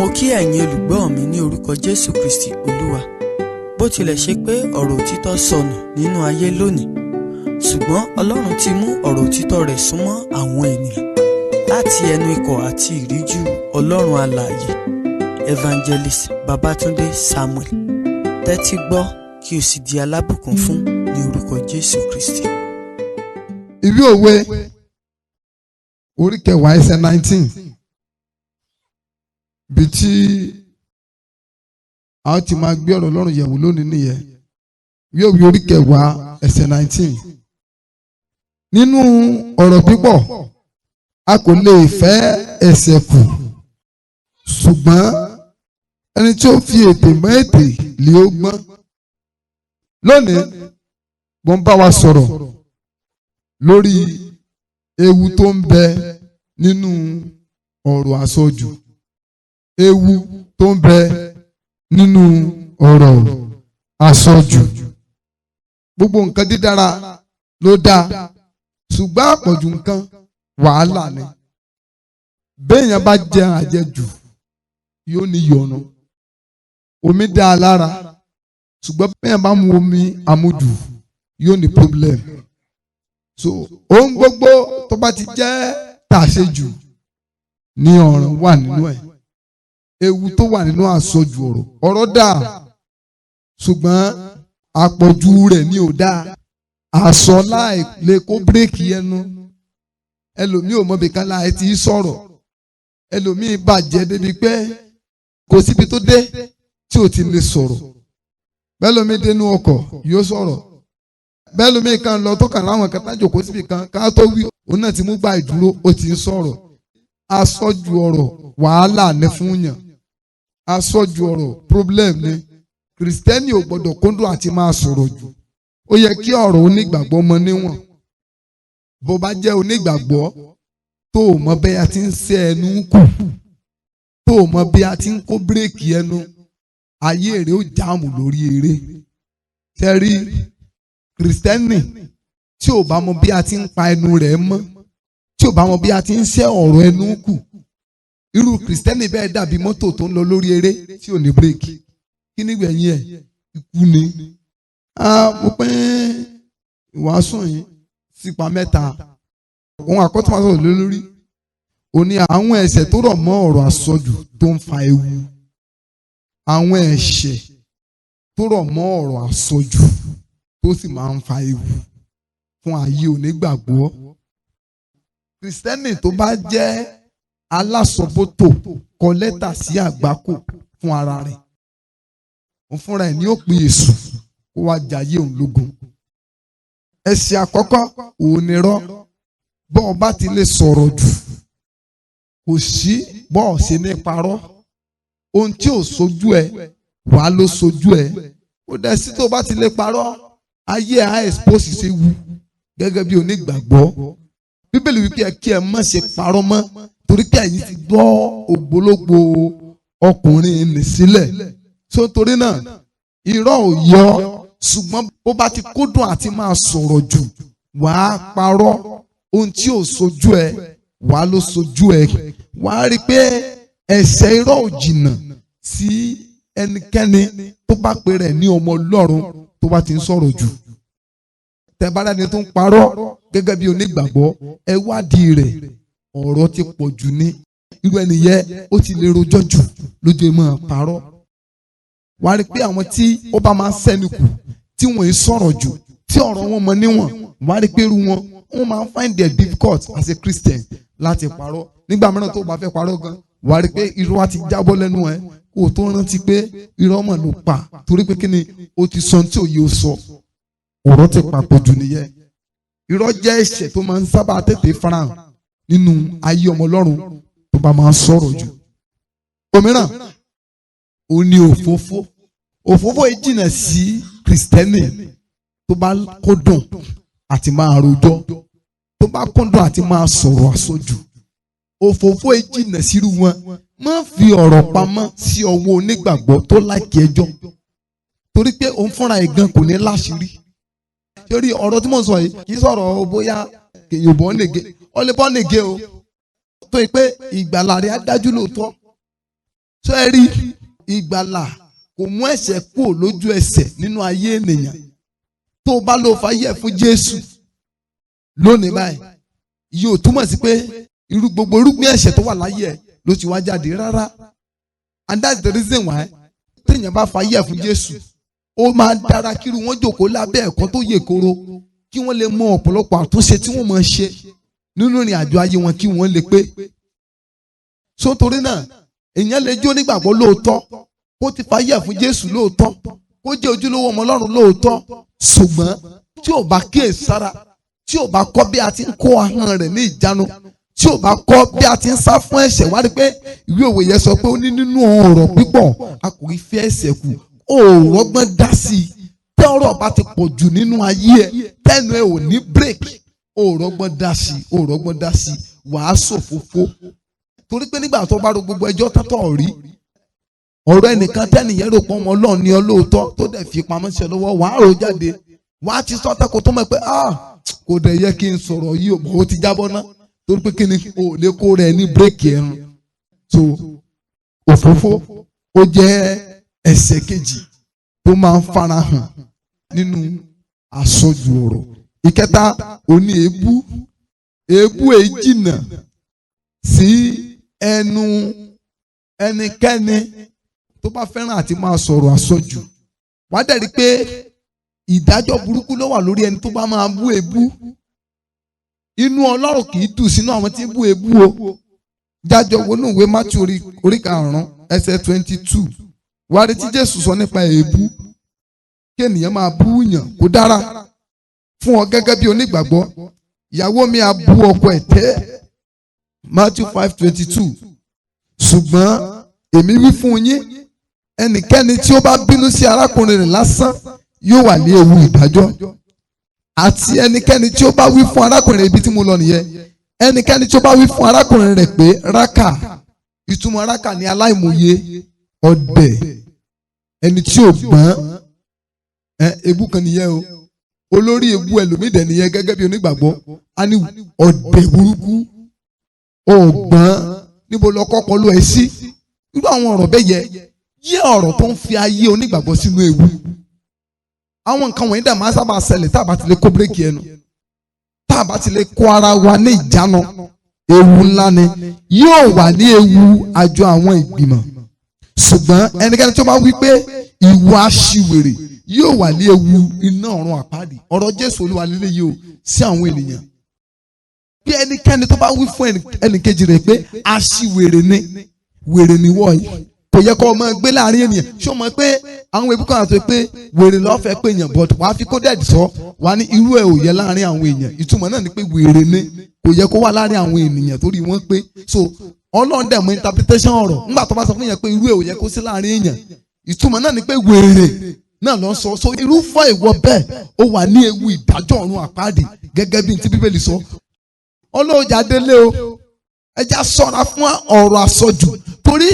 Mo kí ẹ̀yin olùgbọ́ mi ní orúkọ Jésù Kristi Olúwa. Bó tilẹ̀ ṣe pé ọ̀rọ̀ òtítọ́ sọnù nínú ayé lónìí, ṣùgbọ́n Ọlọ́run ti mú ọ̀rọ̀ òtítọ́ rẹ̀ súnmọ́ àwọn ènìyàn láti ẹnu ikọ̀ àti ìríjú Ọlọ́run alààyè Evangelist Babatunde Samuel. Tẹ́tí gbọ́ kí o sì di alábùkún fún ní orúkọ Jésù Kristi. Ìwé Òwe orí kẹwàá ẹsẹ̀ 19 bí tí a ti máa gbé ọ̀rọ̀ Ọlọ́run yẹ̀wò lónìí nìyẹn. Ìwé Òwe orí kẹwàá ẹsẹ̀ 19. Nínú ọ̀rọ̀ pípọ̀ a kò lè fẹ́ ẹ̀ṣẹ̀ kù, ṣùgbọ́n ẹni tí ó fi ètè mọ́ ètè lé ó gbọ́n. Lónìí mo ń bá wa sọ̀rọ̀ lórí ewu tó ń bẹ nínú ọ̀rọ̀ àsọjù. Ewu tó ń bẹ nínú ọ̀rọ̀ àsọjù. Gbogbo nǹkan dídára ló dáa, ṣùgbọ́n àpọ̀jù nǹkan wàhálà ni. Béèyàn bá jẹ àjẹjù yóò ní ìyọnu. Omi dáa lára, ṣùgbọ́n béèyàn bá mu omi àmujù yóò ní problem. So ohun gbogbo tó bá ti jẹ́ tàṣejù ní ọ̀ràn wà nínú ẹ̀. Ewu tó wà nínú àsọjù ọ̀rọ̀ dáa, ṣùgbọ́n àpọ̀jù rẹ̀ ni ò dáa. Àsọ láì lè kó bírèkì ẹnu. Ẹlòmíì ò mọ̀bì kan láì tí sọ̀rọ̀. Ẹlòmíì bàjẹ́ débi pé kò síbi tó dé tí ò ti lè sọ̀rọ̀. Bẹ́lòmíì dénú ọkọ̀ yóò sọ̀rọ̀. Bẹ́lòmíì kan lọ tó kàn láwọn kẹta jòkó síbi kan ká tó wí òun náà ti mú gbà ìdúró ó ti ń sọ̀rọ̀. Àsọjù ọ̀rọ̀ wàhálà ní fún yàn. Àsọjù ọ̀rọ̀ problem ni. Kìrìsìtẹ́nì ò gbọ́dọ̀ kúndùn àti máa sọ̀rọ̀ jù. Ó yẹ kí ọ̀rọ̀ onígbàgbọ́ mọ níwọ̀n. Bó bá jẹ́ onígbàgbọ́ tó o mọ bí a ti ń ṣe ẹnu kù, tó o mọ bí a ti ń kó bírèkì ẹnu, ayé rẹ̀ ó jáàmù lórí eré. Tẹ́rí kìrìsìtẹ́nì tí ò bá mọ bí a ti ń pa ẹnu rẹ̀ mọ́, tí ò bá mọ bí a ti ń ṣe ọ̀rọ̀ ẹnu kù, irú kìrìsìtẹ́nì bẹ́ẹ̀ dàbí mọ́tò tó ń lọ lórí eré tí ò ní bírèkì. Kí ni gbẹ̀yìn ẹ̀? Ikú ni. Mo pín ìwàásù yìí sípa mẹ́ta. Ohun àkọ́tún máa sọ̀rọ̀ lórí òní àwọn ẹ̀ṣẹ̀ tó rọ̀ mọ́ ọ̀rọ̀ àsọjù tó ń fa ewu. Àwọn ẹ̀ṣẹ̀ tó rọ̀ mọ́ ọ̀rọ̀ àsọjù tó sì máa ń fa ewu fún ayé onígbàgbọ́. Kìrìsìtẹ́nì tó bá jẹ́ alásọbótò kọ lẹ́tà sí àgbákò fún ara rẹ̀. Òun fúnra ẹ̀ ní ó pe Èṣù kó wá jayé òun lógun. Ẹ̀ṣẹ̀ àkọ́kọ́ òun ni irọ́. Bọ́ ọ bá ti lè sọ̀rọ̀ jù, kò sí bọ́ ọ ṣe ní parọ́. Ohun tí ò sojú ẹ wàá ló sojú ẹ. Ó dẹ̀ sí tó bá ti lè parọ́, ayé á expose ṣe wu gẹ́gẹ́ bí onígbàgbọ́. Bíbélì wípé kí ẹ má ṣe parọ́ mọ́ torí pé ẹ̀yin ti gbọ́ ògbólógbò ọkùnrin nì sílẹ̀. So torí náà irọ́ ò yọ, ṣùgbọ́n bó bá ti kúndùn àti máa sọ̀rọ̀ jù, wàá parọ́. Ohun tí ò sojú ẹ wàá ló sojú ẹ. Wàá rí i pé ẹ̀ṣẹ̀ irọ́ ò jìnnà sí ẹnikẹ́ni tó bá pe rẹ̀ ní ọmọ Ọlọ́run tó bá ti ń sọ̀rọ̀ jù. Tẹ̀bára ni tó ń parọ́ gẹ́gẹ́ bí onígbàgbọ́, ẹ wádìí rẹ̀. Ọ̀rọ̀ ti pọ̀ jù ní. Irú ẹni yẹ ó ti lè rojọ́ jù lójú ẹ máa parọ́. Wàá rí i pé àwọn tí ó bá máa ń sẹ́ni kù tí wọ́n ń sọ̀rọ̀ jù, tí ọ̀rọ̀ wọn mọ níwọ̀n, wàá rí i pé irú wọn wọ́n máa ń find it difficult as a Christian láti parọ́. Nígbà mìíràn tó o bá fẹ́ parọ́ gan, wàá rí i pé irọ́ á ti jábọ́ lẹ́nu ẹ kó o tó rántí pé irọ́ mọ̀ ló pa torí pé kí ni o ti sọ tí òye o sọ. Ọ̀rọ̀ ti papọ̀ jù nìyẹn. Irọ́ jẹ́ ẹ̀ṣẹ̀ tó máa ń sábà tètè farahàn nínú ayé ọmọ Ọlọ́run tó bá máa ń sọ̀rọ̀ jù. Òmíràn ó ní òfófó. Òfófó yìí jìnnà sí kìrìsìtẹ́nì tó bá kúndùn àti máa rojọ́, tó bá kúndùn àti máa sọ̀rọ̀ àsọjù. Òfófó yìí jìnnà sírú wọn. Má fi ọ̀rọ̀ pamọ́ sí ọwọ́ onígbàgbọ́ tó láìkí ẹjọ́, torí pé òun fúnra ẹ̀ gan kò ní láṣìírí. Torí ọ̀rọ̀ tí mo sọ yìí kì í sọ̀rọ̀ bóyá èèyàn bọ́ lè gé, ó lè bọ́ lè gé o. Tó yẹ pé ìgbàlà rẹ̀ á dájú lóòótọ́. So ẹ rí ìgbàlà kò mú ẹ̀ṣẹ̀ kúrò lójú ẹsẹ̀ nínú ayé ènìyàn. Tó bá lọ fàyè fún Jésù lónìí báyìí, yóò túmọ̀ sí pé gbogbo irúgbìn ẹ̀ṣẹ̀ tó wà láyé ẹ̀ ló ti wá jáde rárá. And that's the reason why téèyàn bá fàyè fún Jésù, ó máa dára kí irú wọn jókòó lábẹ́ ẹ̀kọ́ tó yè koro, kí wọ́n lè mọ ọ̀pọ̀lọpọ̀ àtúnṣe tí wọ́n máa ṣe nínú ìrìn àjò ayé wọn kí wọ́n lè pé. So torí náà èèyàn lè jó nígbàgbọ́ lóòótọ́, kó ti fàyè fún Jésù lóòótọ́, kó jẹ́ ojúlówó ọmọ Ọlọ́run lóòótọ́, ṣùgbọ́n tí ò bá kíyèsára, tí ò bá kọ́ bí a ti ń kó ahọ́n rẹ̀ ní ìjánu, tí ò bá kọ́ bí a ti ń sá fún ẹ̀ṣẹ̀, wá rí pé ìwé òwe yẹn sọ pé ó ní nínú ọ̀rọ̀ pípọ̀ a kò rí fẹ́ ẹ̀ṣẹ̀ kù. Ó rọ́gbọ́n dá sí i. Tẹ́ ọ̀rọ̀ bá ti pọ̀ jù nínú ayé ẹ̀, tẹ́nu ẹ̀ ò ní bírèkì. Ó rọ́gbọ́n dá sí i, ó rọ́gbọ́n dá sí i, wàá ṣòfófó. Torí pé nígbà tó bá ro gbogbo ẹjọ́ tọ́tọ̀ rí, ọ̀rọ̀ ẹnìkan tẹ́nìyẹn rò pọ̀ ọmọ Ọlọ́run ni olóòótọ́ tó dẹ̀ fi pamọ́ sí ọ lọ́wọ́, wàá rò jáde, wàá ti sọ́tẹ́ kó tó mọ̀ pé kò dẹ̀ yẹ kí n sọ̀rọ̀ yìí, òbò ó ti jábọ́ ná. Torí pé kí ni o lè kó rẹ̀ ní bírèkì ẹ̀rùn. So òfófó ó jẹ́ ẹ̀ṣẹ̀ kejì tó máa ń farahàn nínú àsọjù ọ̀rọ̀. Ìkẹta òní èébú. Èébú èyí jìnnà sí ẹnu ẹnikẹ́ni tó bá fẹ́ràn àti máa sọ̀rọ̀ àsọjù. Wàá dẹ̀ rí pé ìdájọ́ burúkú ló wà lórí ẹni tó bá máa bú èébú. Inú Ọlọ́run kì í dùn sínú àwọn tí ń bú èébú o. Jájọ wọnú ìwé Mátíù orí 5 ẹsẹ̀ 22. Wàá rí tí Jésù sọ nípa èébú. Kí ènìyàn máa bú yàn kò dára fún ọ gẹ́gẹ́ bí onígbàgbọ́. Ìyàwó mi á bú ọkọ ẹ̀ tẹ́. Mátíù 5:22. Ṣùgbọ́n èmi wí fún yín, ẹnikẹ́ni tí ó bá bínú sí arákùnrin rẹ̀ lásán yóò wà ní ewu ìdájọ́. Àti ẹnikẹ́ni tí ó bá wí fún arákùnrin, ibi tí mo lọ nìyẹn, ẹnikẹ́ni tí ó bá wí fún arákùnrin rẹ̀ pé rákà, ìtumọ̀ rákà ní aláìmọye, ọ̀dẹ̀, ẹni tí ò gbọ́n, èébú kan nìyẹn o. Olórí èébú ẹlòmídẹ̀ nìyẹn gẹ́gẹ́ bí onígbàgbọ́. A ní ọ̀dẹ̀ burúkú, ọ̀gbọ́n, níbo lọ kọ́kọ́ ló ẹ sí. Irú àwọn ọ̀rọ̀ bẹ́ẹ̀ yẹ ọ̀rọ̀ tó ń fi ayé onígbàgbọ́ sínú ewu. Àwọn nǹkan wọ̀nyí dà máa sábà ṣẹlẹ̀ tá a bá ti lè kó bírèkì ẹnu, tá a bá ti lè kó ara wa ní ìjánu. Ewu ńlá ni yóò wà ní ewu àjọ àwọn ìgbìmọ̀. Ṣùgbọ́n ẹnikẹ́ni tó bá wí pé ìwọ aṣiwèrè yóò wà ní ewu iná ọ̀run àpáàdì. Ọ̀rọ̀ Jésù Olúwa lílé yìí o sí àwọn ènìyàn. Bí ẹnikẹ́ni tó bá wí fún ẹnìkejì rẹ̀ pé aṣiwèrè ni, wèrè ni wọ́ yìí, kò yẹ kó o máa gbé láàrin ènìyàn. Ṣé o mọ̀ pé àwọn èbúkọ̀ àti pé wèrè lọ́ọ́ fẹ́ pé èèyàn, but wàá fi kó dẹ́ẹ̀dì sọ, wàá ní irú ẹ̀ ò yẹ láàrin àwọn èèyàn. Ìtumọ̀ náà ni pé wèrè ni, kò yẹ kó wà láàrin àwọn ènìyàn torí wọ́n pé. So Ọlọ́run dẹ̀ mọ interpretation ọ̀rọ̀. Nígbà tó bá sọ fún èèyàn pé irú ẹ̀ ò yẹ kó sí láàrin èèyàn, ìtumọ̀ náà ni pé wèrè náà ló ń sọ. So irúfẹ́ ìwọ bẹ́ẹ̀ ó wà ní ewu ìdájọ́ ọ̀run àpáàdì gẹ́gẹ́ bí ti Bíbélì sọ. Ọlọ́ọ̀jà délé o, ẹja ṣọ́ra fún ọ̀rọ̀ àsọjù torí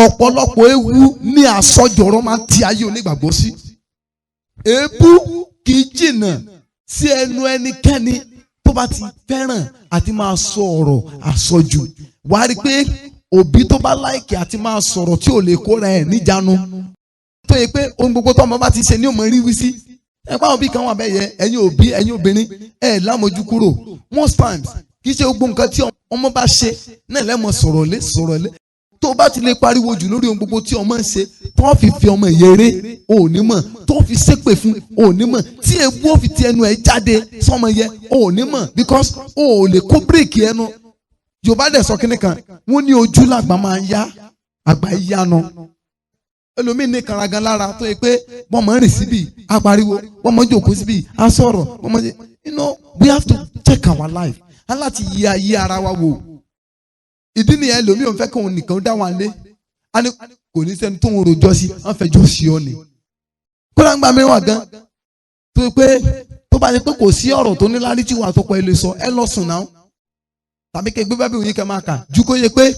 ọ̀pọ̀lọpọ̀ ewu ní àsọjù ọ̀rọ̀ máa ń ti ayé onígbàgbọ́ sí. Èébú kì í jìnnà sí ẹnu ẹnikẹ́ni tó bá ti fẹ́ràn àti máa sọ ọ̀rọ̀ àsọjù. Wàá rí pé òbí tó bá láìkì àti máa sọ̀rọ̀ tí ò lè kóra ẹ̀ níjánu, tó yẹ pé ohun gbogbo tó ọmọ bá ti ṣe ní òmò rí wí sí. Ẹ̀pá òbí kan wà bẹ́ẹ̀ yẹ, ẹ̀yin òbí, ẹ̀yin obìnrin, lámojú kúrò. Most times kì í ṣe gbogbo nǹkan tí ọmọ bá ṣe náà lẹ́mọ̀ sọ̀rọ̀ lé. Tó bá ti lè pariwo jù lórí ohun gbogbo tí ọmọ ń ṣe, tó fi ọmọ ìyẹrẹ ò ní mọ̀, tó fi ṣépè fún ò ní mọ̀, tí ewu ò fi ti ẹnu ẹ̀ jáde sọmọ yẹ ò ní mọ̀, because ò lè kó bírèkì ẹnu. Yorùbá dẹ̀ sọ kíní kan, wọ́n ní ojú làgbà máa ń yá, àgbà yánu. Ẹlòmíì ní karagan lára tó yẹ pé wọ́n máa ń rìn síbi, á pariwo, wọ́n máa ń jókòó síbi, á sọ̀rọ̀, we have to check our life. Aláti yí ayé ara wa wò. Ìdí nìyẹn ẹlòmíì ò ń fẹ́ kí òun nìkan dá wọn lé. A ní kò ní sẹ́ni tó ń rojọ́ sí, wọ́n fẹ́ jọ sí ọ ni. Kódà ń gbà mí wà gan. Tó pé tó bá yẹ pé kò sí ọ̀rọ̀ tó ní lárí tí wà tó kọ ilé sọ, ẹ lọ sùn náà. Tàbí kẹ́ gbé bábí òyìn kẹ́ máa kà. Ju kó yẹ pé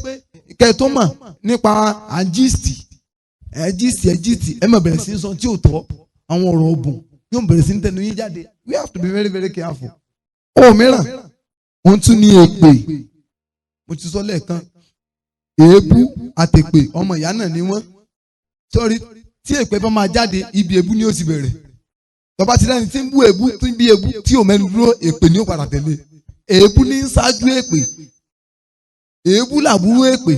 kẹ́ tó mọ̀ nípa àjíìsì. Ẹjíìsì ẹ máa bẹ̀rẹ̀ sí sọ tí ò tọ́ àwọn ọ̀rọ̀ ọ̀bùn yóò bẹ̀rẹ̀ sí ní tẹnu yín jáde. We have to be very very careful. Ó mìíràn wọ́n tún ní èpè. Mo ti sọ lẹ́ẹ̀kan èébú àtèpè ọmọ ìyá náà ni wọ́n. Sọ́rí tí èpè bá máa jáde ibi èébú ni ó ti bẹ̀rẹ̀. Tọ́ba ti lẹ́ni tí ń bú èébú tí ń bí èébú tí ò mẹ́nu dúró èpè ni ó padà tẹ̀lé. Èébú ní ń ṣáájú èpè. Èébú làbúrú èpè.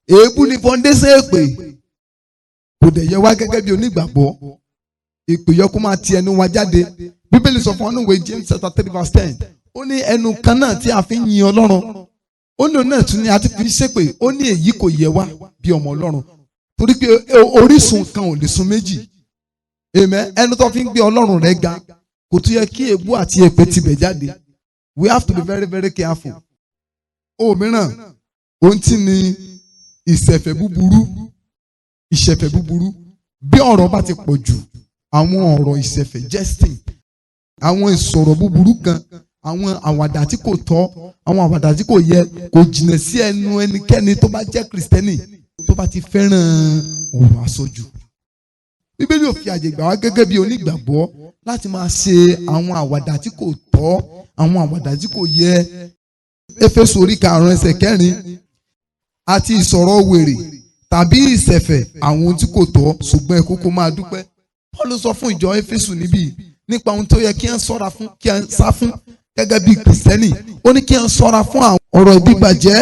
Èébú ni fọ́ndésẹ̀ èpè. Kò dẹ̀ yẹ wá gẹ́gẹ́ bí onígbàgbọ́. Èpè yẹ kó máa ti ẹnu wa jáde. Bíbélì sọ fún ọ́nùwé James chapter 3 verse 10. Ó ní ẹnu kan náà tí a fi ń yin Ọlọ́run. Ó ní òun náà tún ní a ti fi ń ṣépè. Ó ní èyí kò yẹ wá bí ọmọ Ọlọ́run. Torí pé orísun kan ò lè sun méjì. Amen. Ẹnu tó fi ń gbé Ọlọ́run rẹ̀ ga. Kò tún yẹ kí èébú àti èpè tibẹ̀ jáde. We have to be very very careful. Òmíràn, ohun tí ni ìṣẹ̀fẹ̀ búburú. Ìṣẹ̀fẹ̀ búburú. Bí ọ̀rọ̀ bá ti pọ̀ jù, àwọn ọ̀rọ̀ ìṣẹ̀fẹ̀ jesting, àwọn ìsọ̀rọ̀ búburú kan, àwọn àwàdà tí kò tọ́, àwọn àwàdà tí kò yẹ, kò jìnnà sí ẹnu ẹnikẹ́ni tó bá jẹ́ Kristẹni tó bá ti fẹ́ràn ọ̀rọ̀ àsọjù. Bíbélì ò fi àyè gbà wá gẹ́gẹ́ bí onígbàgbọ́ láti máa ṣe àwọn àwàdà tí kò tọ́, àwọn àwàdà tí kò yẹ. Éfésù orí 5:4 àti ìsọ̀rọ̀ wèrè tàbí ìṣẹ̀fẹ̀ àwọn ohun tí kò tọ́, ṣùgbọ́n ẹ kúkú máa dúpẹ́. Paul sọ fún ìjọ Éfésù níbí nípa ohun tó yẹ kí ẹ ṣọ́ra fún, kí ẹ sá fún gẹ́gẹ́ bí Kristẹni. Ó ní kí ẹ ṣọ́ra fún àwọn ọ̀rọ̀ ìdíbàjẹ́,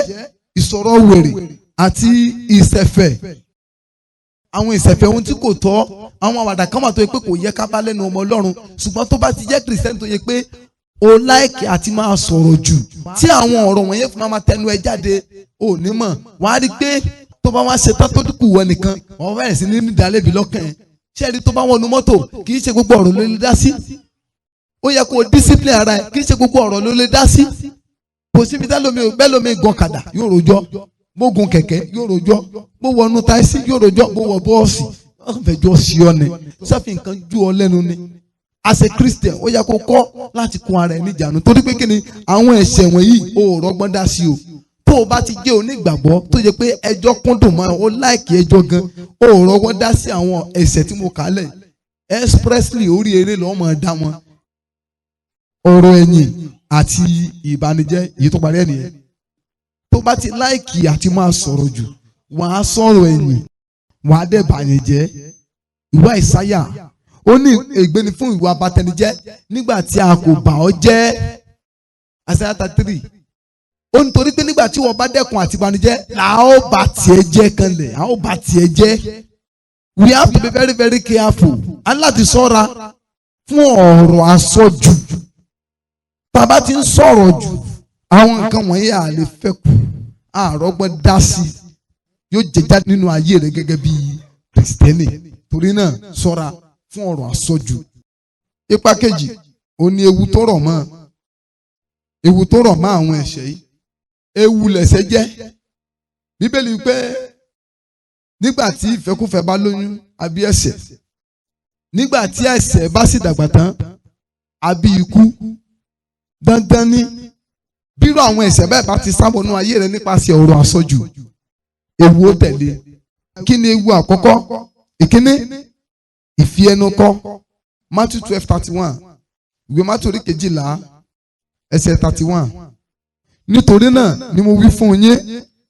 ìsọ̀rọ̀ wèrè àti ìṣẹ̀fẹ̀. Àwọn ìṣẹ̀fẹ̀ ohun tí kò tọ́, àwọn àwàdà kan wà tó yẹ pé kò yẹ ká bá lẹ́nu ọmọ Ọlọ́run, ṣùgbọ́n tó bá ti jẹ́ Kristẹni tó yẹ pé o láìkì àti máa sọ̀rọ̀ jù, tí àwọn ọ̀rọ̀ wọ̀nyẹn fún máa tẹnu ẹ jáde, ò ní mọ̀. Wàá rí pé tó bá wá ṣetán tó dúkù wọ nìkan, wọ́n bẹ̀rẹ̀ sí ní ìdálẹ́bi lọ́kàn ẹ̀. Ṣé ẹni tó bá wọnú mọ́tò kì í ṣe gbogbo ọ̀rọ̀ ló lè dá sí? Ó yẹ kó discipline ara ẹ̀, kì í ṣe gbogbo ọ̀rọ̀ ló lè dá sí. Kò síbi bẹ́ẹ̀ lómi gan kàdà yóò rojọ́, bó gun kẹ̀kẹ́ yóò rojọ́, bó wọnú táìsì yóò rojọ́, bó wọ bọ́ọ̀sì wọ́n fẹjọ́ sí ọ ni. Sọ́fì nǹkan ju ọ lẹ́nu ni. As a Christian ó yẹ kó kọ́ láti kó ara ẹ̀ níjànú, torí pé kí ni àwọn ẹ̀ṣẹ̀ wọ̀nyí ò rọ́gbọ́n dá sí o. Tó o bá ti jẹ́ onígbàgbọ́ tó yẹ pé ẹjọ́ kúndùn mọ́ ọ láìkí ẹjọ́ gan, ò rọ́gbọ́n dá sí àwọn ẹ̀ṣẹ̀ tí mo kà lẹ̀. Expressly orí eré lọ́wọ́ máa dá wọn. Ọ̀rọ̀ ẹ̀yìn àti ìbànújẹ́ èyí tó parí ẹ̀ nìyẹn. Tó bá ti láìkí àti máa sọ̀rọ̀ jù, wàá sọ̀rọ̀ ẹ̀yìn, wàá dẹ̀ bàyẹ̀jẹ́. Ìwé Àìsáyà ó ní ègbé ni fún ìwà abatẹnijẹ́ nígbà tí a kò bà ọ́ jẹ́. Àìsáyà 33. Ó ní torí pé nígbà tí wọ́n bá dẹ́kun àti ìbànújẹ́, là ó bà tiẹ̀ jẹ́ kanlẹ̀, à ó bà tiẹ̀ jẹ́. We have to be very very careful. A ní láti ṣọ́ra fún ọ̀rọ̀ àsọjù. Bàbá ti ń sọ̀rọ̀ jù, àwọn nǹkan wọ̀nyí à lè fẹ́ kù, àrọ́gbọ́n dá sí, yóò jẹ jáde nínú ayé rẹ gẹ́gẹ́ bí Kristẹni. Torí náà ṣọ́ra fún ọ̀rọ̀ àsọjù. Ipa kejì, ó ní ewu tó rọ̀ mọ́. Ewu tó rọ̀ mọ́ àwọn ẹ̀ṣẹ̀ yìí. Ewu lẹ̀ṣẹ̀ jẹ́. Bíbélì pé nígbà tí ìfẹ́kúfẹ́ bá lóyún, àbí ẹ̀ṣẹ̀. Nígbà tí ẹ̀ṣẹ̀ bá sì dàgbà tán, àbí ikú. Dandan ni bírò àwọn ẹ̀ṣẹ̀ bẹ́ẹ̀ bá ti sábọnú ayé rẹ nípasẹ̀ ọ̀rọ̀ àsọjù, ewu ó tẹ̀lé. Kí ni ewu àkọ́kọ́? Ìkíní, ìfi ẹnu kọ́. Matthew 12:31. Ìwé Matthew orí 12 ẹsẹ̀ 31. Nítorí náà ni mo wí fún yín,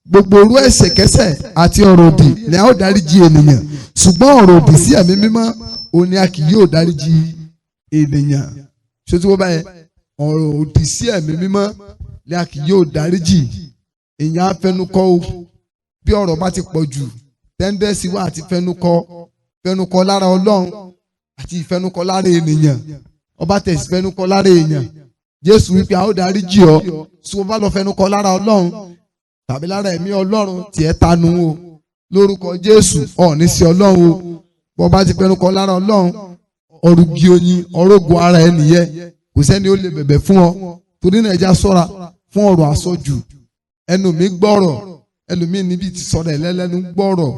gbogbo orú ẹ̀ṣẹ̀kẹ́ṣẹ̀ àti ọ̀rọ̀ òdì ni a ó dáríjì ènìyàn, ṣùgbọ́n ọ̀rọ̀ òdì sí ẹ̀mí mímọ́ òun ni a kì yóò dáríjì ènìyàn. Ṣé tí wọ́n bá yẹ ọ̀rọ̀ òdì sí ẹ̀mí mímọ́ ni a kì yóò dáríjì. Èèyàn á fẹnukọ́ o. Bí ọ̀rọ̀ bá ti pọ̀ jù, tẹ́ńdẹ́sì wà àti fẹnukọ́ lára Ọlọ́run àti ìfẹnukọ́ lára ènìyàn. Ọba tẹ̀sí fẹnukọ́ lára èèyàn. Jésù wípé a ó dáríjì ọ. Tí wọ́n bá lọ fẹnukọ́ lára Ọlọ́run tàbí lára ẹ̀mí Ọlọ́run, tiẹ̀ tanu o. Lórúkọ Jésù ọ̀ọ́ni sí Ọlọ́run o. Bọ́ bá ti fẹnukọ́ lára Ọlọ́run, ọ̀rùgì oyin ọ̀rọ̀gùn ara ẹ nìyẹn. Kò sẹ́ni ó lè bẹ̀bẹ̀ fún ọ. Torí náà ẹja ṣọ́ra fún ọ̀rọ̀ àsọjù. Ẹnu mi gbọ́rọ̀, ẹlòmíì níbi ti sọ̀rọ̀ ẹ̀ lẹ́lẹ́nu gbọ́rọ̀.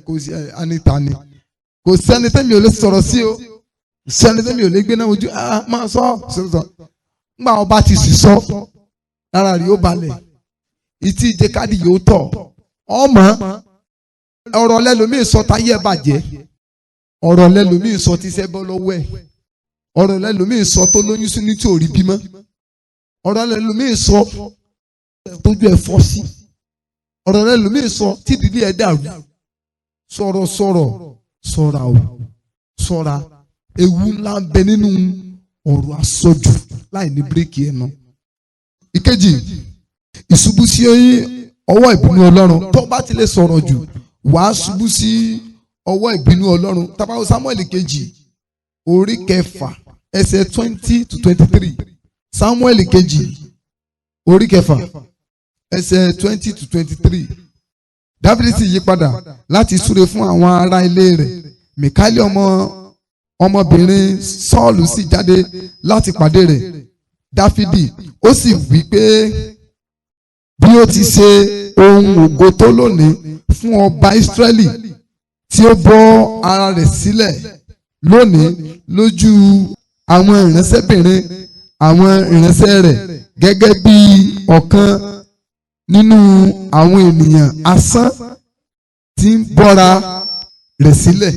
Kò sí anítani. Kò sẹ́ni tẹ́mi ò lè sọ̀rọ̀ sí o. Sẹ́ni tẹ́mi ò lè gbé náà ojú. Máa sọ. Nígbà wọn bá ti sì sọ, lára rí ó balẹ̀. Ìtì ìjẹ́kádì yóò tọ̀. Ọmọ ọ̀rọ̀ lẹ́lòmíì sọ táyé bàjẹ́. Ọ̀rọ̀ lẹ́lòmíì sọ tí iṣẹ́ bọ́ lọ́wọ́ ẹ̀. Ọ̀rọ̀ lẹ́lòmíì sọ tó lóyún sí ní tí ò rí bímọ. Ọ̀rọ̀ lẹ́lòmíì sọ tójú ẹ̀ fọ́ sí. ọ̀rọ̀ rẹ lómi sọ tí ìdílé ẹ̀ dàrú. Sọ̀rọ̀ ṣọ́ra o, ṣọ́ra. Ewu ńlá ń bẹ nínú ọ̀rọ̀ àsọjù láì ní bíréèkì ẹnu. Ìkejì, ìṣubú sí ọwọ́ ìbínú Ọlọ́run. Tó bá ti lè sọ̀rọ̀ jù, wàá ṣubú sí ọwọ́ ìbínú Ọlọ́run. Tá bá wo Sámúẹ́lì kejì orí 6 ẹsẹ̀ 20 to 23. Sámúẹ́lì kejì orí 6 ẹsẹ̀ 20 to 23. Dáfídì sì yí padà láti súre fún àwọn ará ilé rẹ̀. Míkálì ọmọbìnrin Sọ́ọ̀lù sì jáde láti pàdé rẹ̀. Dáfídì ó sì wí pé bí ó ti ṣe ohun ògo tó lónìí fún ọba Ísírẹ́lì tí ó bọ́ ara rẹ̀ sílẹ̀ lónìí lójú àwọn ìránṣẹ́bìnrin àwọn ìránṣẹ́ rẹ̀ gẹ́gẹ́ bí ọ̀kan nínú àwọn ènìyàn asán tí ń bọ́ra rẹ̀ sílẹ̀.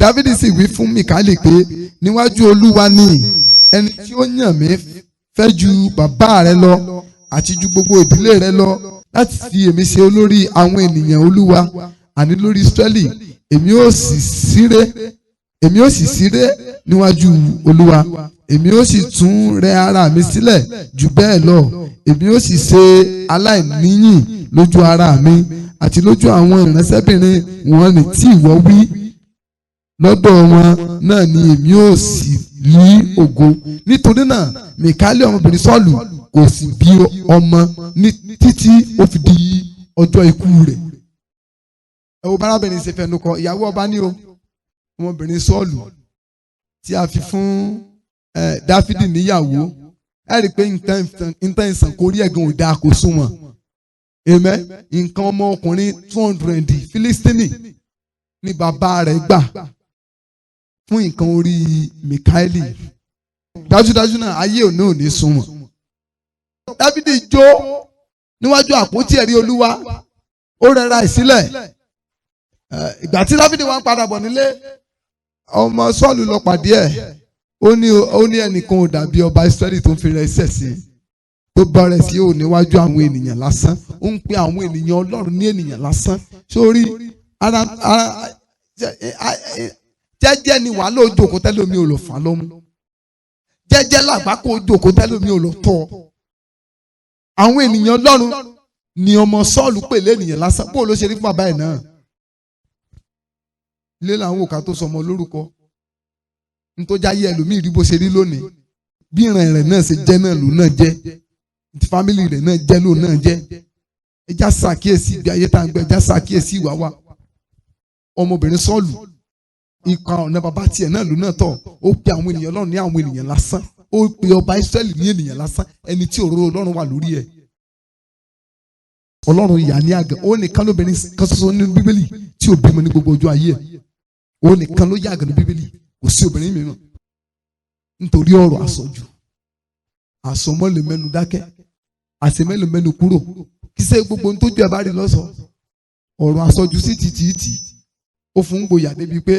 Dáfídì sì wí fún Míkálì pé níwájú Olúwa ni ẹni tí ó yàn mí fẹ́ ju bàbá rẹ lọ àti ju gbogbo ìdílé rẹ lọ láti fi èmi ṣe olórí àwọn ènìyàn Olúwa àní lórí Ísírẹ́lì. Èmi ó sì ṣíré níwájú Olúwa. Èmi ó sì tún rẹ ara mi sílẹ̀ jù bẹ́ẹ̀ lọ. Èmi ó sì ṣe aláìníyìn lójú ara mi àti lójú àwọn ìránṣẹ́bìnrin wọn ní tí ìwọ wí. Lọ́dọ̀ wọn náà ni èmi ó sì rí ògo. Nítorí náà Míkálì ọmọbìnrin Sọ́ọ̀lù kò sì bí ọmọ ní títí ó fi di ọjọ́ ikú rẹ̀. Ẹ wo bárábìnrin ṣe fẹnu kọ ìyàwó ọba ní o, ọmọbìnrin Sọ́ọ̀lù tí a fi fún Dáfídì níyàwó. Ẹ rí i pé nǹkan ìsànkórí ẹ̀gàn ò dáa kò sunwọ̀n. Amen. Nǹkan ọmọkùnrin 200 Fílístínì ni bàbá rẹ̀ gbà fún nǹkan orí Míkálì. Dájúdájú náà ayé òní ò ní sunwọ̀n. Dáfídì jó níwájú àpótí ẹ̀rí Olúwa, ó rẹra ìsílẹ̀. Ìgbà tí Dáfídì wá ń padà bọ̀ nílé, ọmọ Sọ́ọ̀lù lọ pàdé ẹ̀. Ó ní ẹnìkan ò dàbí ọba Ísírẹ́lì tó ń fi rẹ̀ ṣẹ̀ sí tó bá rẹ̀ sí ò níwájú àwọn ènìyàn lásán. Ó ń pe àwọn ènìyàn Ọlọ́run ní ènìyàn lásán. Sórí ara jẹ́jẹ́ ni wàá lò jókòó tẹ́lẹ̀ omi ò lò fà lọ́mú. Jẹ́jẹ́ làgbá kó jókòó tẹ́lẹ̀ omi ò lò tọ́. Àwọn ènìyàn Ọlọ́run ni ọmọ Sọ́ọ̀lù pè lé ènìyàn lásán. Bó ló ṣe rí fún bàbá ẹ̀ náà. Ilé làwọn òkà tó sọmọ lórúkọ. Nítorí ayé ẹlòmíì rí bó ṣe rí lónìí. Bí ìran rẹ̀ náà ṣe jẹ́ náà ló náà jẹ́. Ti fámìlì rẹ̀ náà jẹ́ ló náà jẹ́. Ẹja ṣàkíyèsí ibi ayé tá à ń gbé, ẹja ṣàkíyèsí ìwà wa. Ọmọbìnrin Sọ́ọ̀lù ipa ọ̀nà bàbá tiẹ̀ náà ló náà tọ̀. Ó pe àwọn ènìyàn Ọlọ́run ní àwọn ènìyàn lásán. Ó pe ọba Ísírẹ́lì ní ènìyàn lásán. Ẹni tí òróró Ọlọ́run wà lórí ẹ̀. Ọlọ́run yà ní àgàn. Ó nìkan lóbìnrin kan ṣoṣo nínú Bíbélì tí ò bímọ ní gbogbo ọjọ́ ayé ẹ̀. Ó nìkan ló yà àgàn ní Bíbélì. Kò sí obìnrin mìíràn. Nítorí ọ̀rọ̀ àsọjù. Àsọmọ́ lè mẹ́nu dákẹ́. Àṣemẹ́lò mẹ́nu kúrò. Kí ṣe gbogbo ohun tó ju ẹ̀ bá rí lọ́sọ̀ọ́. Ọ̀rọ̀ àsọjù sí tìtìtì. Ó fún gbòyà débi pé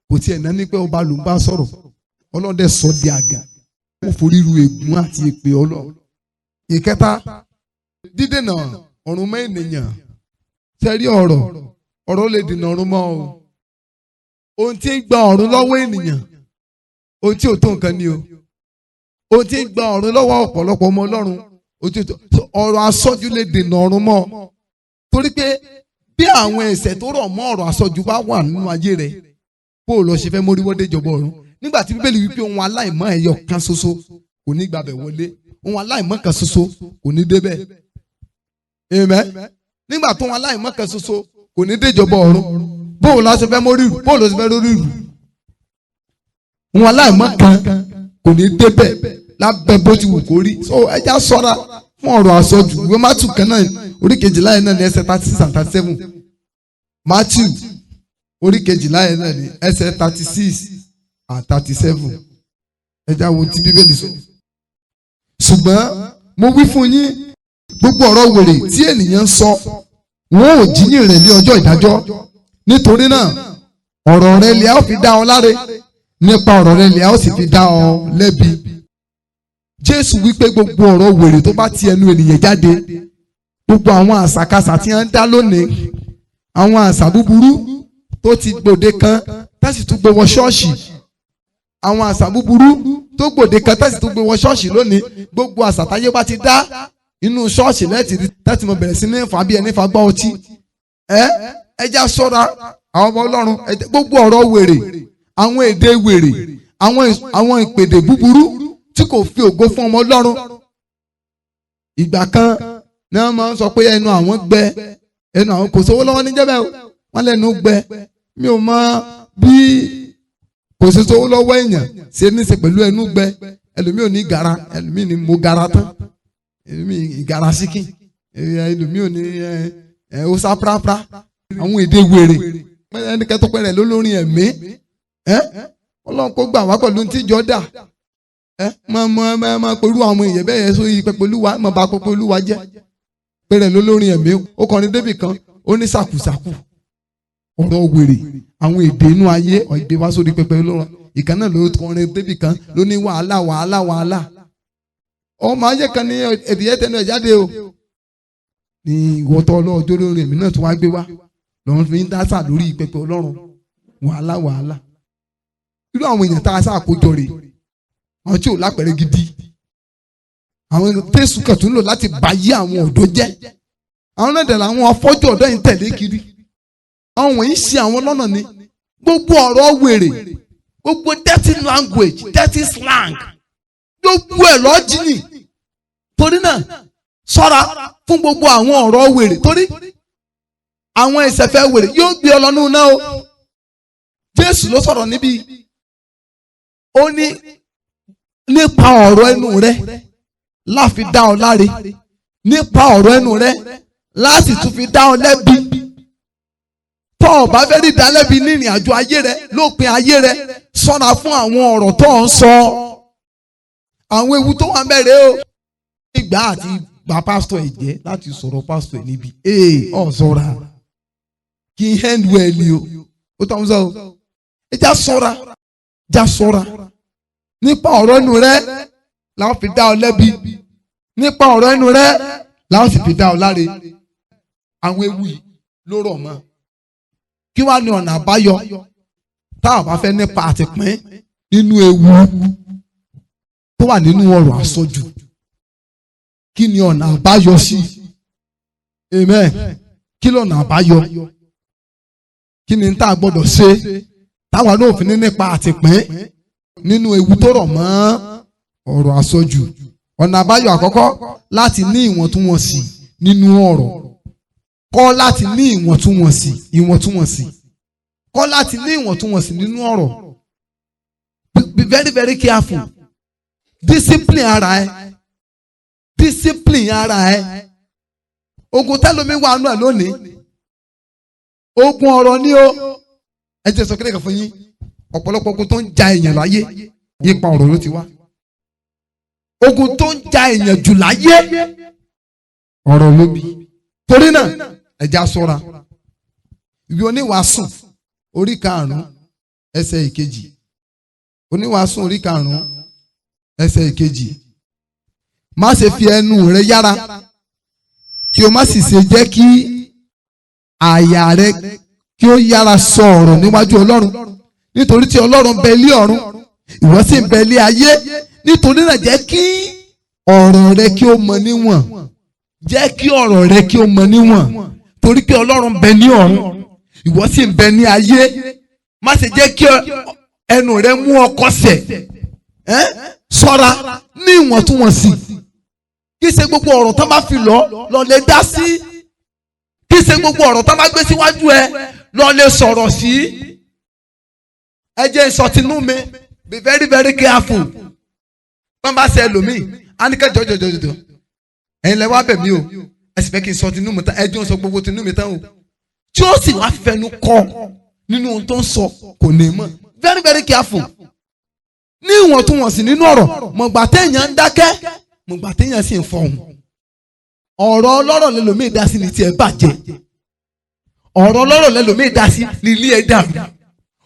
kò tiẹ̀ náà ní pé ọba ló ń bá sọ̀rọ̀. Ọlọ́dẹ sọ di àgàn. Ó forí ru ègún àti èpè Ọlọ́run. Ìkẹta, dídènà ọ̀run mọ́ ènìyàn. Sẹ́rí ọ̀rọ̀ lè dènà ọ̀run mọ́ o. Ohun tí ń gba ọ̀run lọ́wọ́ ènìyàn, ohun tí ò tó nǹkan ni o. Ohun tí ń gba ọ̀run lọ́wọ́ ọ̀pọ̀lọpọ̀ ọmọ Ọlọ́run, ọ̀rọ̀ àsọjù lè dènà ọ̀run mọ́. Torí pé bí àwọn ẹ̀ṣẹ̀ tó rọ̀ mọ́ ọ̀rọ̀ àsọjù bá wà nínú ayé rẹ̀, bó o lọ ṣe fẹ́ mórí wọ́dé ìjọba ọ̀run. Nígbà tí Bíbélì wípé ohun aláìmọ́ ẹyọ kan ṣoṣo kò ní gbàbẹ̀ wọlé, ohun aláìmọ́ kan ṣoṣo kò ní débẹ̀. Amen. Nígbà tó ohun aláìmọ́ kan ṣoṣo kò ní dé ìjọba ọ̀run, bó o lọ ṣe fẹ́ mórí rù, bó o lọ ṣe fẹ́ rórí rù. Ohun aláìmọ́ kan kò ní débẹ̀ lábẹ́ bó ti wù kó rí. So ẹja ṣọ́ra fún ọ̀rọ̀ àsọjù. Ìwé Mátíù kan náà orí 12 yẹn náà ní ẹsẹ̀ 36 and 37. Mátíù orí 12 yẹn náà ní ẹsẹ̀ 36 and 37. Ẹja wo ti Bíbélì sọ. Ṣùgbọ́n mo wí fún yín, gbogbo ọ̀rọ̀ wèrè tí ènìyàn ń sọ wọn ò jíyìn rẹ̀ ní ọjọ́ ìdájọ́. Nítorí náà ọ̀rọ̀ rẹ̀ lè a ó fi dá ọ láre, nípa ọ̀rọ̀ rẹ̀ lè a ó sì fi dá ọ lẹ́bi. Jésù wípé gbogbo ọ̀rọ̀ wèrè tó bá ti ẹnu ènìyàn jáde gbogbo àwọn àṣàkáṣà tí wọ́n ń dá lónìí, àwọn àṣà búburú tó ti gbòde kan tẹ́sí tún gbé wọ ṣọ́ọ̀ṣì, àwọn àṣà búburú tó gbòde kan tẹ́sí tún gbé wọ ṣọ́ọ̀ṣì lónìí. Gbogbo àṣà táyé bá ti dá inú ṣọ́ọ̀ṣì láti mọ bẹ̀rẹ̀ sí ní fà bí ẹni fà gbá ọtí. Ẹja ṣọ́ra àwọn ọmọ Ọlọ́run, gbogbo ọ̀rọ̀ wèrè, àwọn èdè wèrè, àwọn ìpèdè búburú tí kò fi ògo fún ọmọ Ọlọ́run. Ìgbà kan ní wọ́n máa ń sọ pé ẹnu àwọn gbẹ, ẹnu àwọn kò sówó lọ́wọ́ níjẹ́ bẹ́ẹ̀ o, wọ́n lẹ́nu gbẹ. Mi ò mọ bí kò sí sówó lọ́wọ́ èèyàn ṣe ní í ṣe pẹ̀lú ẹnu gbẹ. Ẹlòmíì ò ní gara, ẹlòmíì ní mo gara tán, ẹlòmíì ìgara síkì, ẹlòmíì ò ní ó sá prapra. Àwọn èdè wèrè, ẹnikẹ́ tó pẹ́ rẹ̀ lólórin ẹ̀mí. Ọlọ́run kó gbà wá pẹ̀lú tíjọ́ dà. Máa pẹ̀lú àwọn èèyàn bẹ́ẹ̀ yẹn sórí pẹpẹ Olúwa, máa bá pẹpẹ Olúwa jẹ́. Pẹ̀rẹ̀ lólórin ẹ̀mí, ó kọrin débì kan, ó ní sàkùsàkù. Ọ̀rọ̀ wèrè, àwọn èdè inú ayé, èdè wá sórí pẹpẹ Olúwa. Ìkan náà ló kọrin débì kan, ló ní wàhálà wàhálà wàhálà. Ọmọ ayé kan ní èdè yẹn tẹnu ẹ̀ jáde o. Ní ìwọ́tọ̀ ọlọ́ọ̀jọ́ lórí ẹ̀mí náà tó wá gbé wá. Lọ́run fi ń dásà lórí pẹpẹ Ọlọ́run, wàhálà wàhálà. Irú àwọn èèyàn tá a sá àkójọ rè, àwọn tí ò lápẹ̀rẹ̀ gidi, àwọn tẹ̀sù kan tó ń lò láti báyé àwọn ọ̀dọ́ jẹ́. Àwọn náà dẹ̀rẹ̀ àwọn afọ́jú ọ̀dọ́ yìí tẹ̀lé kiri. Àwọn wọ̀nyí ṣe àwọn lọ́nà ni. Gbogbo ọ̀rọ̀ wèrè, gbogbo dirty language, dirty slang, gbogbo ẹ̀ lọ́jìnì. Torí náà ṣọ́ra fún gbogbo àwọn ọ̀rọ̀ wèrè, torí àwọn ìṣẹ̀fẹ̀ wèrè yóò gbé ọ lọ́nù náà o. Jésù ló sọ̀rọ̀ níbí. Ó ní nípa ọ̀rọ̀ ẹnu rẹ láfi dá ọ láre, nípa ọ̀rọ̀ ẹnu rẹ láti tún fi dá ọ lẹ́bi. Tó o bá fẹ́ rí ìdálẹ́bi ní ìrìn àjò ayé rẹ, lópin ayé rẹ, ṣọ́ra fún àwọn ọ̀rọ̀ tó ń sọ. Àwọn ewu tó wà mẹ́rẹ̀ o. Ìgbà àti gba pásítọ̀ ẹ̀jẹ̀ láti sọ̀rọ̀ pásítọ̀ ẹ̀ níbi. Ṣọ́ra kí n hand well ni o. Ó tọ́ sọ o. Ẹ já ṣọ́ra, já ṣọ́ra. Nípa ọ̀rọ̀ ẹnu rẹ làwọn fi dá ọ lẹ́bi. Nípa ọ̀rọ̀ ẹnu rẹ làwọn sì fi dá ọ láre. Àwọn ewu yìí ló rọ̀ mọ́. Kí wàá ní ọ̀nà àbáyọ táwọn bá fẹ́ nípa àtìpín nínú ewu tó wà nínú ọ̀rọ̀ àsọjù? Kí ni ọ̀nà àbáyọ sí? Amen. Kí lọ̀nà àbáyọ? Kí ni tá a gbọ́dọ̀ ṣe táwọn náà fi ní nípa àtìpín nínú ewu tó rọ̀ mọ́ ọ̀rọ̀ àsọjù? Ọ̀nà àbáyọ àkọ́kọ́, láti ní ìwọ̀ntúnwọ̀nsì nínú ọ̀rọ̀. Kọ́ láti ní ìwọ̀ntúnwọ̀nsì. Kọ́ láti ní ìwọ̀ntúnwọ̀nsì nínú ọ̀rọ̀. Be very very careful. Discipline ara ẹ. Discipline ara ẹ. Ogun tẹ́lómi wà nù ẹ̀ lónìí. Ogun ọ̀rọ̀ ni o. Ẹ jẹ́ sọ kéde kan fún yín. Ọ̀pọ̀lọpọ̀ ogun tó ń ja èèyàn láyé, ipa ọ̀rọ̀ ló ti wá. Ogun tó ń ja èèyàn jù láyé, ọ̀rọ̀ ló bí. Torí náà ẹ já ṣọ́ra. Ìwé oníwàásù orí 5 ẹsẹ̀ 2. Oníwàásù orí 5 ẹsẹ̀ 2. Má ṣe fi ẹnu rẹ yára, kí o má sì ṣe jẹ́ kí àyà rẹ kí ó yára sọ ọ̀rọ̀ níwájú Ọlọ́run. Nítorí tí Ọlọ́run bẹ lé ọ̀run, ìwọ sì ń bẹ lé ayé. Nítorí náà jẹ́ kí ọ̀rọ̀ rẹ kí ó mọ níwọ̀n. Jẹ́ kí ọ̀rọ̀ rẹ kí ó mọ níwọ̀n. Torí pé Ọlọ́run bẹ ní ọ̀run, ìwọ sì ń bẹ ní ayé. Má ṣe jẹ́ kí ẹnu rẹ mú ọ kọsẹ̀. Ṣọ́ra ní ìwọ̀ntúnwọ̀nsì. Kì í ṣe gbogbo ọ̀rọ̀ tó bá fi lọ lè dá sí. Kì í ṣe gbogbo ọ̀rọ̀ tó bá gbé síwájú ẹ lọ lè sọ̀rọ̀ sí. Ẹ jẹ́ ìsọtinú mi, be very very careful. Wọ́n bá ṣe ẹlòmíì, á ní kẹ́ jọjọjọjọ. Ẹ̀yin lẹ wá bẹ̀ mí o, ẹ sì fẹ́ kí n sọ tinú mi tán, ẹ jẹ́ n sọ gbogbo tinú mi tán o. Tí ó sì wá fẹnu kọ nínú ohun tó ń sọ kò ní mọ̀. Very very careful. Ní ìwọ̀ntúnwọ̀nsì nínú ọ̀rọ̀, mọ̀gbà téèyàn ń dákẹ́, mọ̀gbà téèyàn sì ń fọhùn. Ọ̀rọ̀ ọlọ́rọ̀ lẹ́lòmíì dá sí ní tiẹ̀ bàjẹ́. Ọ̀rọ̀ ọlọ́rọ̀ lẹ́lòmíì dá sí ní ilé ẹ̀ dàrú.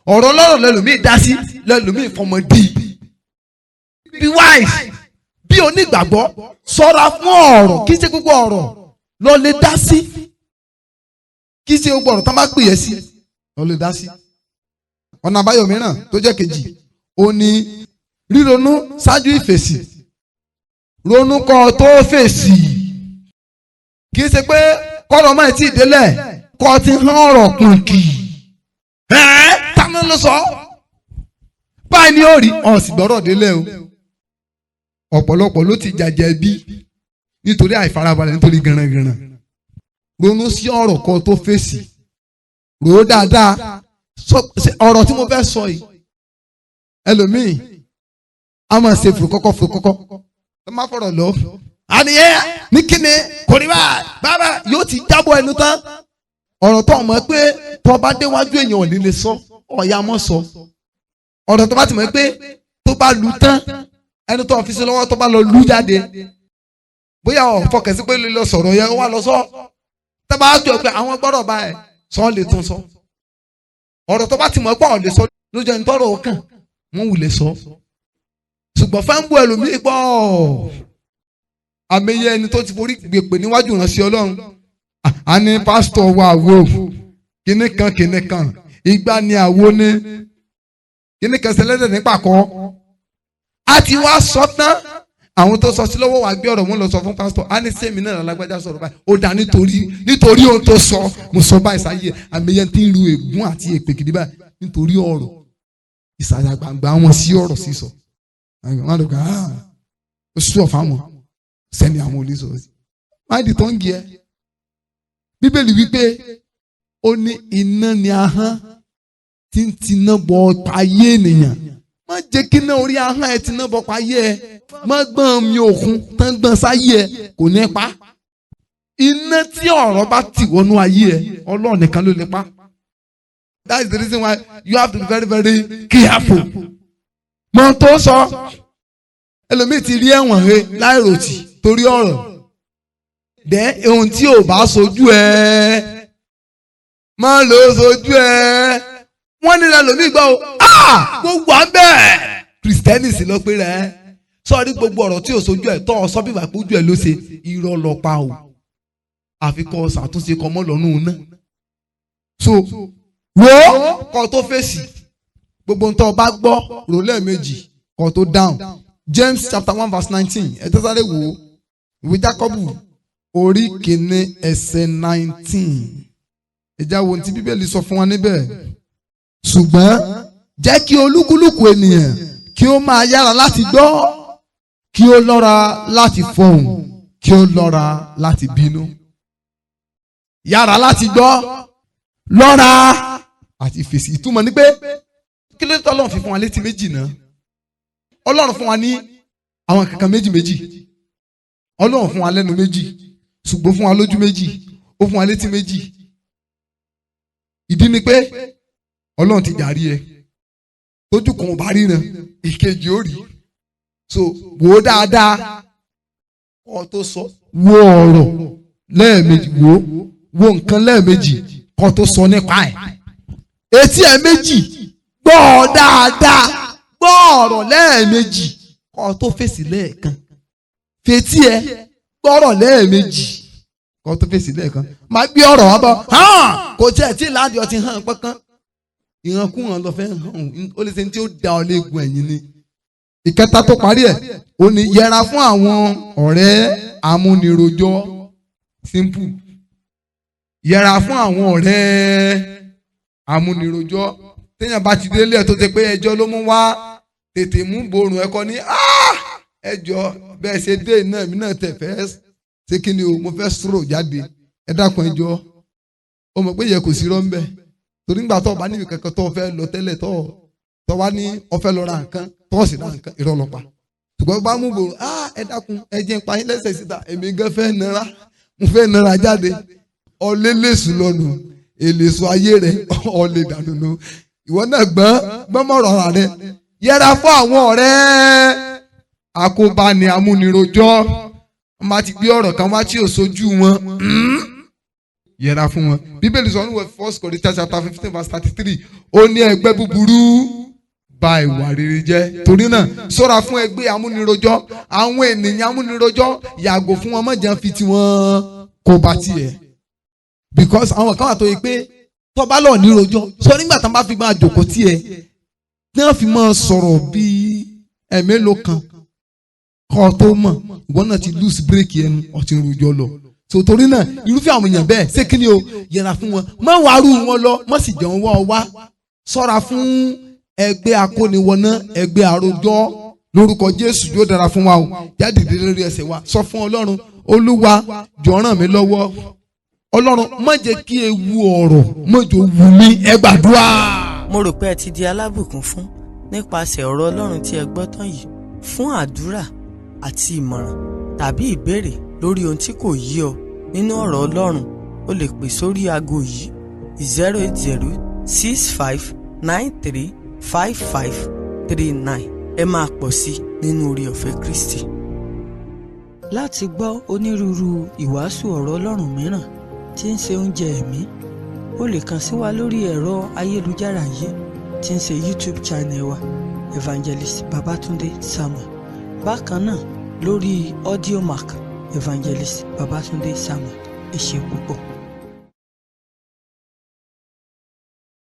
Ọ̀rọ̀ ọlọ́rọ̀ lẹ́lòmíì dá sí lẹ́lòmíì fọmọdé. Be wise. Bí onígbàgbọ́, ṣọ́ra fún ọ̀rọ̀. Kì í ṣe gbogbo ọ̀rọ̀ lọ lè dá sí kí ṣe gbogbo ọ̀rọ̀ tán bá pè é sí lọ lè dá sí. ọ̀nà àbáyọ mìíràn tó jẹ́ kejì ó ní ríronú ṣáájú ìfèsì. ronú kó tó fèsì. kì í ṣe pé kọ́rọ̀ máa ti délẹ̀ kó ti hán ọ̀rọ̀ kùnkì. táná ló sọ báyìí ni ó rí ọ̀sìn gbọ́rọ̀ délẹ̀ o. ọ̀pọ̀lọpọ̀ ló ti jàjẹ́ bí nítorí àìfarabalẹ̀ nítorí gànràngànràn. ronú sí ọ̀rọ̀ kó tó fèsì. rò ó dáadáa ọ̀rọ̀ tí mo fẹ́ sọ yìí ẹlòmíì a máa ṣe fòkọ́kọ́ ẹ má fọ̀rọ̀ lọ. àníyẹ ní kíni kò rí bàbá yóò ti jábọ̀ ẹnu tán. ọ̀rọ̀ tó mọ̀ pé tó bá déwájú èèyàn ò ní lè sọ ọ̀ya mọ́ sọ. ọ̀rọ̀ tó bá ti mọ̀ pé tó bá lu tán ẹni tó fi sí lọ́wọ́ tó bá lọ lu jáde bóyá ọ̀fọ̀kẹ́sí pé lè lọ sọ̀rọ̀ yẹn wá lọ sọ. tó bá jọ pé àwọn gbọ́dọ̀ bá ẹ̀ sọ lè tún sọ. ọ̀rọ̀ tó bá ti mọ̀ pé ọ̀ lè sọ lójú ẹni tọ́rọ̀ ó kàn wọ́n wù lè sọ. ṣùgbọ́n fáńbù ẹlòmíì pọ̀ àmẹ́yẹ ẹni tó ti forí gbèpè níwájú ìránṣẹ́ Ọlọ́run. a ní pásítọ̀ wa wo kíní kan ìgbà ni àwo ní kíní kan ṣẹlẹ́dẹ̀ nípàkọ́. a ti wá sọ tán àwọn tó sọ sí lọ́wọ́ wà gbé ọ̀rọ̀ wọn lọ sọ fún pásítọ̀ a ní sẹ́mi náà lágbájá sọ̀rọ̀ báyìí ó dá nítorí ohun tó sọ mo sọ báyìí sáyé àmẹ́yẹ tí ń ru ègún àti èpè kìdí báyìí nítorí ọ̀rọ̀ ìsàlẹ̀ gbangba wọn sí ọ̀rọ̀ sísọ. wọn lọ kà ó sọ fáwọn sẹ́ni àwọn olùsọ̀rọ̀ sí. máìdì tó ń gé ẹ bíbélì wípé ó ní iná ni ahọ́n tí ń tiná bọ ayé ènìyàn. má jẹ́ kí iná orí ahọ́n ẹ tiná bọ ayé ẹ má gbọ́n mi òkun tán gbọ́n sáyé ẹ kò ní pa. iná tí ọ̀rọ̀ bá tì wọnú ayé ẹ Ọlọ́run nìkan ló lè pa. That is the reason why you have to be very very careful. Mọ tó sọ ẹlòmíì ti rí ẹ̀wọ̀n he láìròtì torí ọ̀rọ̀ dẹ́ ohun tí ò bá sojú ẹ má lọ sojú ẹ. wọ́n ní ẹlòmíì gbọ́ o gbogbo à ń bẹ̀ kìrìsìtẹ́nì sì lọ pé rẹ̀ sọ́ọ́rí gbogbo ọ̀rọ̀ tí ò sojú ẹ tọ́ ọ sọ́ bí wàá pójú ẹ ló ṣe irọ́ lọ pa o àfikọ́ ṣàtúnṣe kọ́ mọ́ lọ́nù náà. So wo kó tó fèsì gbogbo ntọ́ bá gbọ́ rò lẹ́ẹ̀mejì kó tó dáhùn. James chapter 1 verse 19 ẹ tẹ́sáré wò ó ìwé Jákọ́bù orí kìíní ẹsẹ̀ 19 ẹ̀já wo ti Bíbélì sọ fún wa níbẹ̀. ṣùgbọ́n jẹ́ kí olúkúlùkù ènìyàn kí ó máa yára láti gbọ́ kí ó lọ́ra láti fọhùn kí ó lọ́ra láti bínú. Yára láti gbọ́ lọ́ra àti fèsì. Ìtumọ̀ ni pé kí ló dé Ọlọ́run fi fún wa létí méjì náà. Ọlọ́run fún wa ní àwọn kankan méjì. Ọlọ́run fún wa lẹ́nu méjì ṣùgbọ́n fún wa lójú méjì ó fún wa létí méjì. Ìdí ni pé Ọlọ́run ti jàrí ẹ tójú kan ò bá ríran ìkejì ó rí. So wò ó dáadáa kó tó sọ wo ọ̀rọ̀ lẹ́ẹ̀mejì wo nǹkan lẹ́ẹ̀mejì kó tó sọ nípa ẹ̀. Etí ẹ méjì gbọ́ dáadáa gbọ́ ọ̀rọ̀ lẹ́ẹ̀mejì kó tó fèsì lẹ́ẹ̀kan. Fetí ẹ gbọ́rọ̀ lẹ́ẹ̀mejì kó tó fèsì lẹ́ẹ̀kan. Máa gbé ọ̀rọ̀ wá bọ̀ kò tiẹ̀ tí láàdì ọtí hàn pẹ́kán. Ìrankúran lọ fẹ́ hàn ó lè ṣe ní tí ó da ọ léegun ẹ̀yìn ni. Ìkẹta tó parí ẹ̀ ó ní yẹra fún àwọn ọ̀rẹ́ amúnirojọ́ simple. Yẹra fún àwọn ọ̀rẹ́ amúnirojọ́ téèyàn bá ti délé ẹ̀ tó ti pé ẹjọ́ ló mú wá tètè mú borùn ẹ̀kọ́ ní ẹjọ́ bẹ́ẹ̀ ṣe dé náà mi náà tẹ̀ fẹ́ ṣé kí ni o mo fẹ́ sọ̀rọ̀ jáde ẹ dákun ẹjọ́ o mọ̀ pé yẹ kò sí rọ́ńbẹ́ torí nígbà tó o bá níbi kankan tó o fẹ́ lọ tẹ́lẹ̀ tó wá ní o fẹ́ lọ ra nǹkan tó o sì ra nǹkan irọ́ lọ pa ṣùgbọ́n bá mú borùn ẹ dákun ẹ jẹ́ n pa yín lẹ́sẹ̀ síta èmi gan fẹ́ nara mo fẹ́ nara jáde ọlẹ́lẹ́sù lọ́nu èlèsù ayé rẹ̀ ọ̀lẹ́ dànù nù ìwọ náà gbọ́mọ̀rọ̀ ara rẹ̀ yẹra fún àwọn ọ̀rẹ́ àkóbáni amúnirojọ́ wọ́n bá ti gbé ọ̀rọ̀ kan wá tí ò sojú wọn yẹra fún wọn. Bíbélì sọ níwèé 1 Corinthians chapter 15 verse 33 ó ní ẹgbẹ́ búburú bà ìwà rere jẹ́ torí náà ṣọ́ra fún ẹgbẹ́ amúnirojọ́ àwọn ènìyàn amúnirojọ́ yàgò fún wọn má jẹ́ fi tiwọn kó bá tiẹ̀ because àwọn kan wà tó yẹ pé tó bá lọ ní rojọ́ sọ nígbà tí wọ́n bá fi máa jókòó tiẹ̀ tí wọ́n fi máa sọ̀rọ̀ bíi ẹ̀mélòó kan kọ́ tó mọ̀ ìwọ náà ti lose break ẹnu ọtí rojọ́ lọ torí náà irúfẹ́ àwọn èèyàn bẹ́ẹ̀ ṣé kí ni o yẹra fún wọn má wàá rú wọn lọ má sì jẹun wá ṣọ́ra fún ẹgbẹ́ akóniwọ̀nà ẹgbẹ́ àròjọ lórúkọ Jésù yóò dára fún wa o jáde lórí ẹsẹ̀ wa sọ fún Ọlọ́run Olúwa jọ̀ọ́ ràn mí lọ́wọ́ Ọlọ́run má jẹ́ kí ewu ọ̀rọ̀ má jò wù mí ẹ gbàdúrà. mo rò pé ẹ ti di alábùkún fún nípasẹ̀ ọ̀rọ̀ Ọlọ́run tí ẹ gbọ́ tán yìí. Fún àdúrà àti ìmọ̀ràn tàbí ìbéèrè lórí ohun tí kò yé ọ nínú ọ̀rọ̀ Ọlọ́run o lè pè sórí aago yìí 08065935539. ẹ máa pọ̀ sí nínú oore ọ̀fẹ́ Kristi. Láti gbọ́ onírúurú ìwàásù ọ̀rọ̀ Ọlọ́run mìíràn tí ń ṣe oúnjẹ ẹ̀mí o lè kàn sí wa lórí ẹ̀rọ ayélujára yìí tí ń ṣe YouTube channel wa Evangelist Babatunde Samuel. Bákan náà lórí Audiomack Evangelist Babatunde Samuel. Ẹ ṣé púpọ̀.